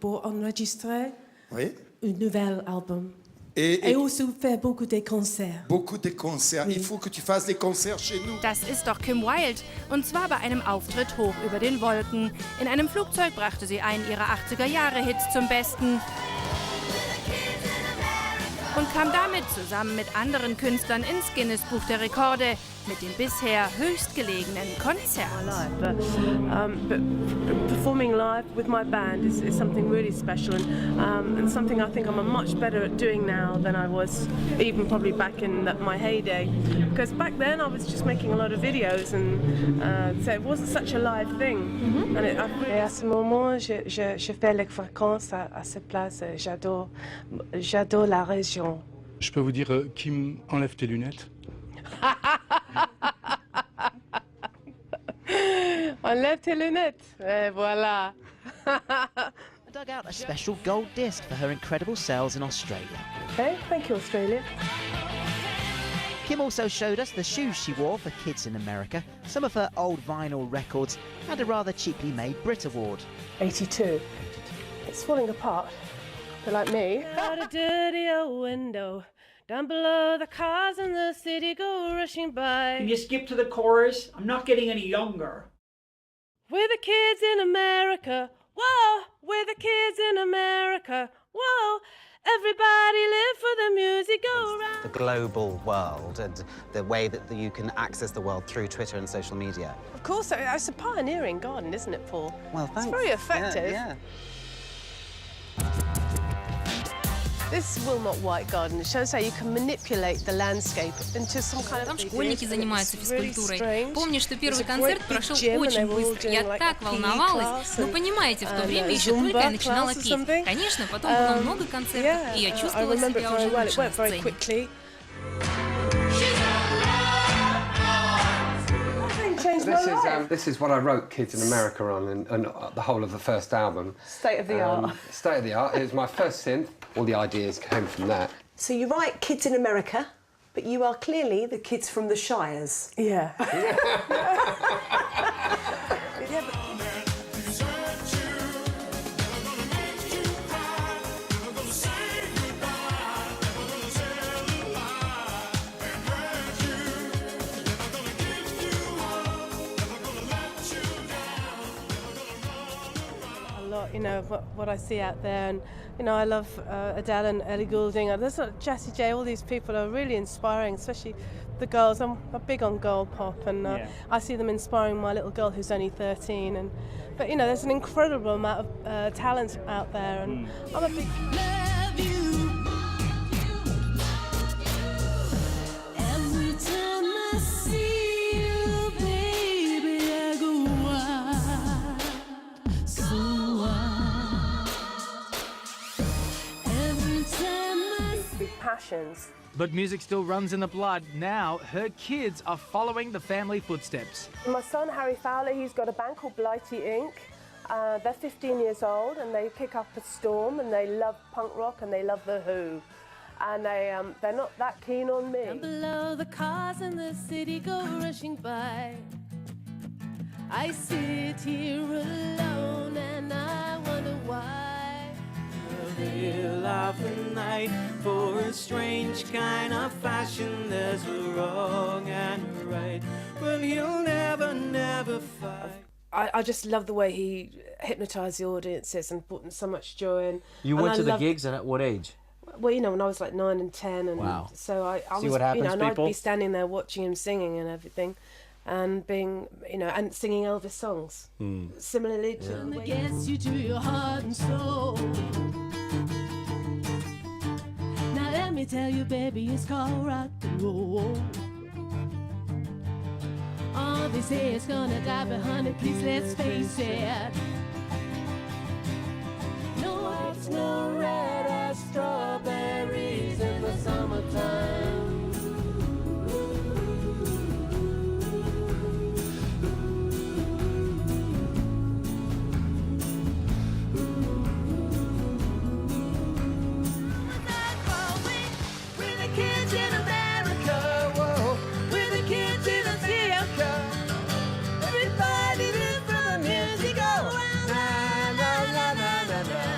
pour enregistrer Oui. un nouvel album. Et aussi faire beaucoup de concerts. beaucoup de concerts. Il faut que tu fasses des concerts chez nous. Das ist doch Kim Wilde. Und zwar bei einem Auftritt hoch über den Wolken. In einem Flugzeug brachte sie einen ihrer 80er-Jahre-Hits zum Besten. Und kam damit zusammen mit anderen Künstlern ins Guinness-Buch der Rekorde mit dem bisher höchstgelegenen Konzert. But performing live with my band is something really special and something I think I'm much better at doing now than I was even probably back in my heyday. Because back then I was just making a lot of videos and so it wasn't such a live thing. Et à ce moment, je fais les fréquences à cette place. J'adore la région. Je peux vous dire, Kim, enlève tes lunettes. Enlève tes lunettes. Et voilà. Dug out a special gold disc for her incredible sales in Australia. Okay, thank you, Australia. Kim also showed us the shoes she wore for kids in America, some of her old vinyl records, and a rather cheaply made Brit Award. 82. It's falling apart. They're like me. Out a dirty old window. Down below, the cars in the city go rushing by. Can you skip to the chorus? I'm not getting any younger. We're the kids in America. Whoa, we're the kids in America. Whoa, everybody live for the music go round. The global world and the way that you can access the world through Twitter and social media. Of course, it's a pioneering garden, isn't it, Paul? Well, thanks. It's very effective. Yeah. This Wilmot White Garden shows how you can manipulate the landscape into some kind of... Там школьники занимаются физкультурой. Помню, что первый концерт прошел очень быстро. Я так волновалась. Но понимаете, в то время еще только я начинала петь. Конечно, потом было много концертов, и я чувствовала себя уже лучше на сцене. This is what I wrote Kids in America on and the whole of the first album. State of the art. State of the art. It was my first synth. All the ideas came from that. So you write Kids in America, but you are clearly the kids from the Shires. Yeah. You know what I see out there, and you know I love Adele and Ellie Goulding. There's Jessie J. All these people are really inspiring, especially the girls. I'm big on girl pop, and I see them inspiring my little girl who's only 13. But you know, there's an incredible amount of talent out there, and I'm a big. Love you. Every time I see you, baby, I go wild. Passions. But music still runs in the blood. Now, her kids are following the family footsteps. My son, Harry Fowler, he's got a band called Blighty Inc. They're 15 years old and they kick up a storm and they love punk rock and they love The Who. And they're not that keen on me. Down below, the cars in the city go rushing by. I sit here alone and I wonder why. Real of the night for a strange kind of fashion. There's a wrong and a right, but he'll never fight. I just love the way he hypnotised the audiences and brought them so much joy. And you went to the gigs, and at what age? Well, you know, when I was like 9 and 10, and wow. So I See was, what happens, you know, and people? I'd be standing there watching him singing and everything. And being, you know, and singing Elvis songs. Similarly to the way gets you to your heart and soul. Now let me tell you, baby, it's called rock and roll. All they say is gonna die, but honey, please let's face it. No, it's no red as strawberries in the summertime. Everybody live for the music, oh, na na na na na na.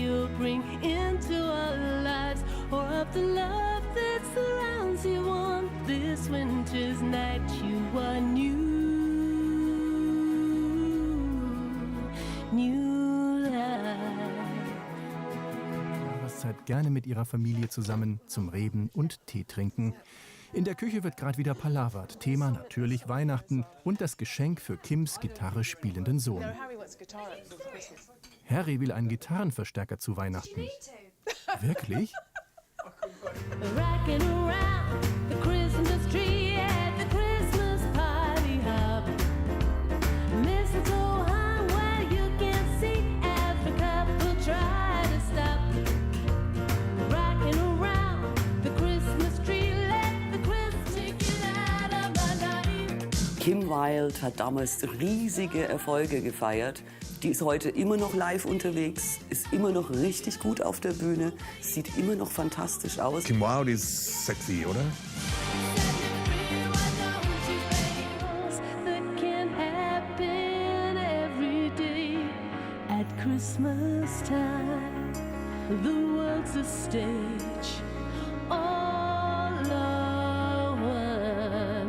you'll bring into our lives, or of the love that surrounds you on this winter's night. You are new life. Zeit gerne mit ihrer Familie zusammen zum Reden und Tee trinken. In der Küche wird gerade wieder palavert. Thema natürlich Weihnachten und das Geschenk für Kims Gitarre spielenden Sohn. Harry will einen Gitarrenverstärker zu Weihnachten. Wirklich? Kim Wilde hat damals riesige Erfolge gefeiert. Die ist heute immer noch live unterwegs, ist immer noch richtig gut auf der Bühne, sieht immer noch fantastisch aus. Kim Wilde ist sexy, oder? At Christmas time, the world's a stage. All one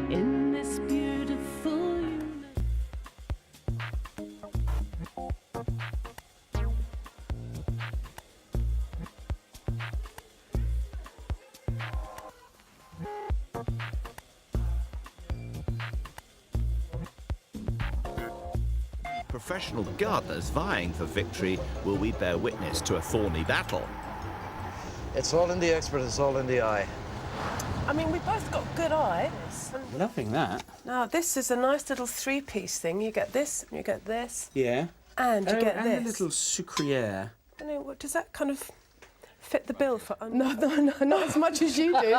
in this beautiful union. Professional gardeners vying for victory, will we bear witness to a thorny battle? It's all in the expert, it's all in the eye. I mean, we both got good eyes. Loving that. Now, this is a nice little three-piece thing. You get this, you get this, Yeah. and you get and this. a little sucriere. I know, what, does that kind of fit the bill for... No, not as much as you do.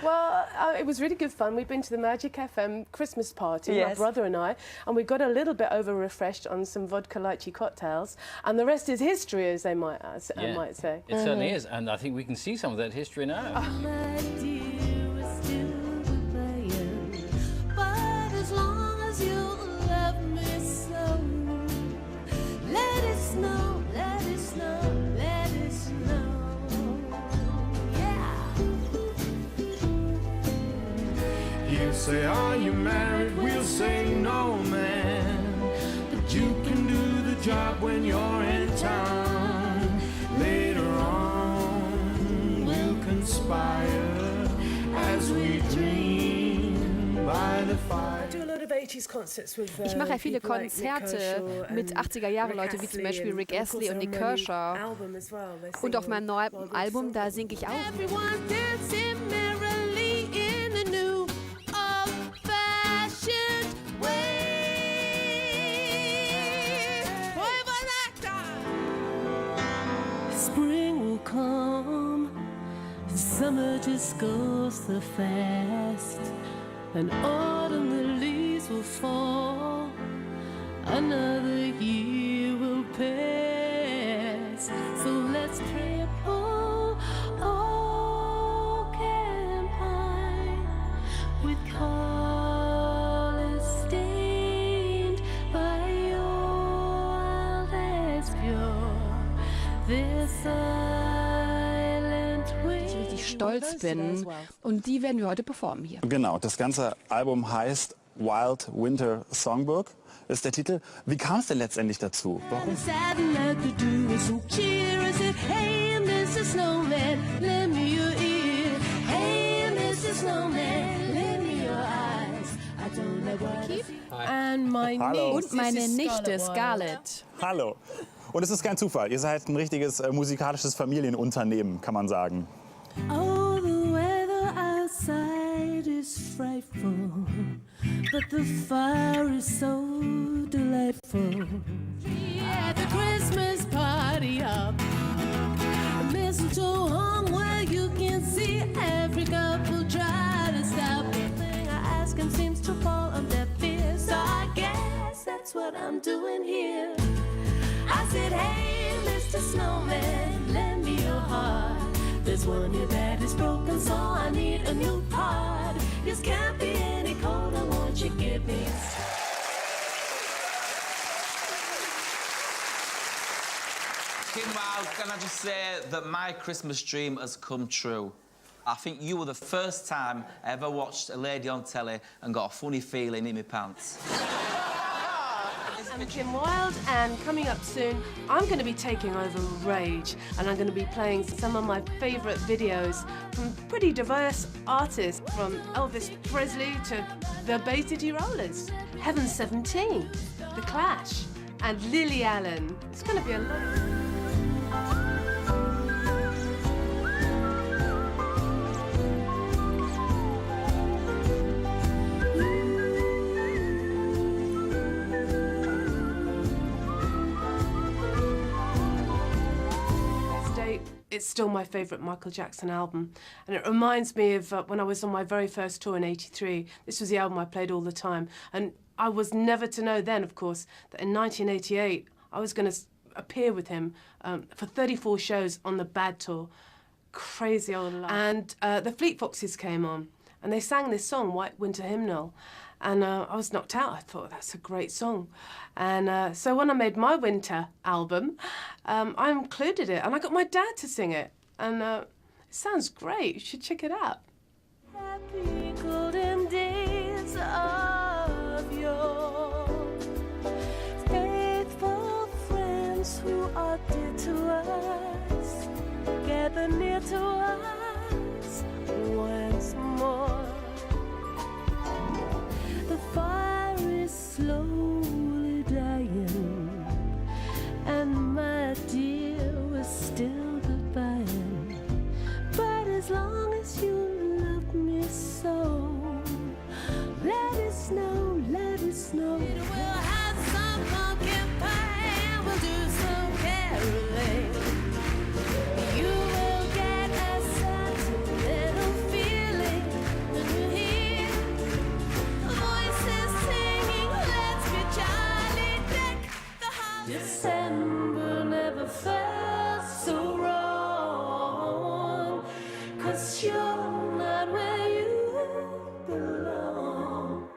Well, it was really good fun. We've been to the Magic FM Christmas party, my brother and I, and we got a little bit over-refreshed on some vodka lychee cocktails, and the rest is history, as they might say. It certainly is, and I think we can see some of that history now. But as long as you love me so, let it snow, let it snow, let it snow. Yeah. You say, are you married? We'll say no, man. But you can do the job when you're in town. Later on, we'll conspire as we dream by the fire. Ich mache ja viele Konzerte mit 80er-Jahre-Leute, wie zum Beispiel Rick Astley und Nick Kershaw. Und auf meinem neuen Album, da singe ich auch. Spring will come, summer just goes so fast, and autumn the leaves will fall, another year will pass. So let's triple oak and pine with colors stained by your as pure. This silent way. Ich richtig stolz bin. Und die werden wir heute performen hier. Genau, das ganze Album heißt Wilde Winter Songbook. Das ist der Titel. Wie kam es denn letztendlich dazu? Warum? Hallo. Und meine Nichte Scarlett. Hallo. Und es ist kein Zufall. Ihr seid ein richtiges musikalisches Familienunternehmen, kann man sagen. Oh, the weather outside is frightful, but the fire is so delightful. At the Christmas party up, mistletoe hung where you can see every couple try to stop. Everything I ask him seems to fall on deaf ears, so I guess that's what I'm doing here. I said, hey, Mr. Snowman, lend me your heart. There's one here that is broken, so I need a new part. This can't be any colder, won't you give me? Kim Wilde, can I just say that my Christmas dream has come true? I think you were the first time I ever watched a lady on telly and got a funny feeling in my pants. I'm Kim Wilde, and coming up soon, I'm going to be taking over Rage, and I'm going to be playing some of my favourite videos from pretty diverse artists, from Elvis Presley to the Bay City Rollers, Heaven 17, The Clash, and Lily Allen. It's going to be a lot of fun. It's still my favourite Michael Jackson album, and it reminds me of when I was on my very first tour in '83. This was the album I played all the time, and I was never to know then, of course, that in 1988 I was going to appear with him for 34 shows on the Bad Tour. Crazy old life. And the Fleet Foxes came on, and they sang this song, White Winter Hymnal, and I was knocked out. I thought, that's a great song. And so when I made my winter album, I included it, and I got my dad to sing it. And it sounds great. You should check it out. Happy golden days of yore, faithful friends who are dear to us, gather near to us once more. The fire is slowly dying, and my dear, we're still goodbying. But as long as you love me so, let it snow, let it snow. We'll have some pumpkin pie and we'll do some caroling. You will get a sentimental feeling when you hear voices singing, let's be jolly, deck the halls. December never felt so wrong, 'cause you're not where you belong,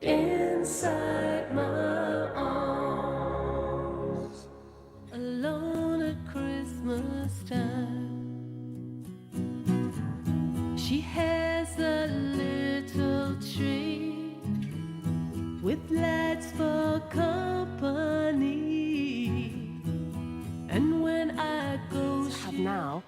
inside my arms, alone at Christmas time. She has a little tree with lights for company, and when I go now,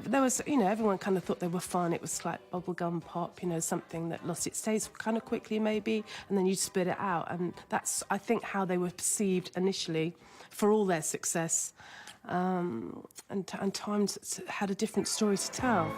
there was, you know, everyone kind of thought they were fun. It was like bubblegum pop, you know, something that lost its taste kind of quickly maybe, and then you'd spit it out. And that's, I think, how they were perceived initially for all their success. And times had a different story to tell.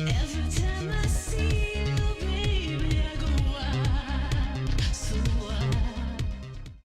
Every time I